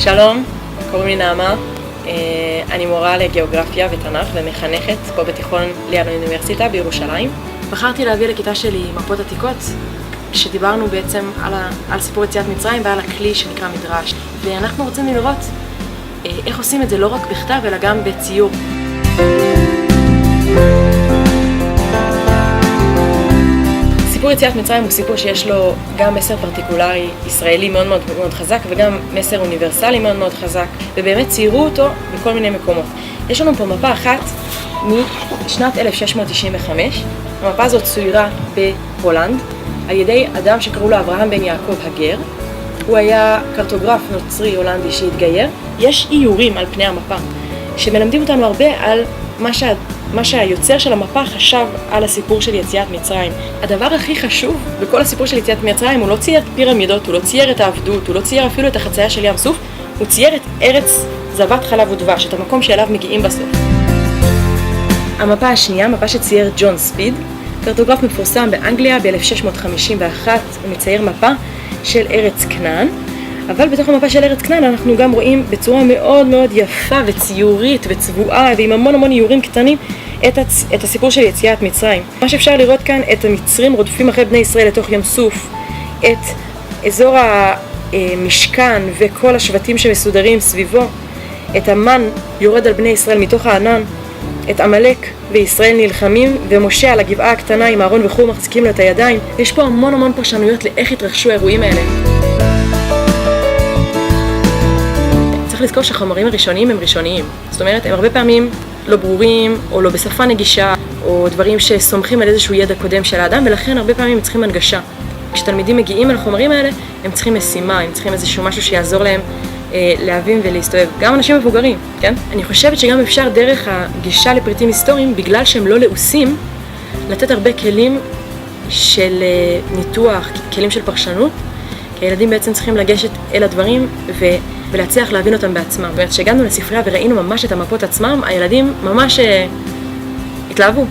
שלום, קוראים לי נעמה, אני מורה לגיאוגרפיה ותנ"ך ומחנכת פה בתיכון ליד האוניברסיטה בירושלים. בחרתי להביא לכיתה שלי מפות עתיקות שדיברנו בעצם על סיפור יציאת מצרים ועל הכלי שנקרא מדרש, ואנחנו רוצים לראות איך עושים את זה לא רק בכתב אלא גם בציור. סיפור יציאת מצרים הוא סיפור שיש לו גם מסר פרטיקולרי ישראלי מאוד מאוד מאוד חזק וגם מסר אוניברסלי מאוד מאוד חזק, ובאמת ציירו אותו בכל מיני מקומות. יש לנו פה מפה אחת משנת 1695. המפה הזאת צוירה בהולנד על ידי אדם שקראו לו אברהם בן יעקב הגר. הוא היה קרטוגרף נוצרי הולנדי שהתגייר. יש איורים על פני המפה שמלמדים אותנו הרבה על מה שהיוצר של המפה חשב על הסיפור של יציאת מצרים. הדבר הכי חשוב בכל הסיפור של יציאת מצרים, הוא לא צייר פירמידות, הוא לא צייר את העבדות, הוא לא צייר אפילו את החצייה של ים סוף, הוא צייר את ארץ זבת חלב ודבש, את המקום שאליו מגיעים בסוף. המפה השנייה, מפה שצייר ג'ון ספיד, קרטוגרף מפורסם באנגליה ב-1651, הוא מצייר מפה של ארץ כנען, אבל בתוך המפה של ארץ כנען אנחנו גם רואים בצורה מאוד מאוד יפה וציורית וצבועה ועם המון איורים קטנים את הסיפור של יציאת מצרים. מה שאפשר לראות כאן, את המצרים רודפים אחרי בני ישראל לתוך ים סוף, את אזור המשכן וכל השבטים שמסודרים סביבו, את המן יורד על בני ישראל מתוך הענן, את עמלק וישראל נלחמים, ומשה על הגבעה הקטנה עם אהרון וחור מחזיקים לו את הידיים. יש פה המון פרשנויות לאיך התרחשו האירועים האלה. צריך לזכור שהחומרים הראשוניים הם ראשוניים. זאת אומרת, הם הרבה פעמים לא ברורים, או לא בשפה נגישה, או דברים שסומכים על איזשהו ידע קודם של האדם, ולכן הרבה פעמים הם צריכים הנגשה. כשתלמידים מגיעים אל החומרים האלה, הם צריכים משימה, הם צריכים איזשהו משהו שיעזור להם להבין ולהסתובב. גם אנשים מבוגרים, כן? אני חושבת שגם אפשר דרך הגישה לפריטים היסטוריים, בגלל שהם לא לעוסים, לתת הרבה כלים של ניתוח, כלים של פרשנות, כי הילדים בעצם צריכים לגשת אל הדברים ולהצליח להבין אותם בעצמם. זאת אומרת, כשהגענו לספרייה וראינו ממש את המפות עצמם, הילדים ממש התלהבו.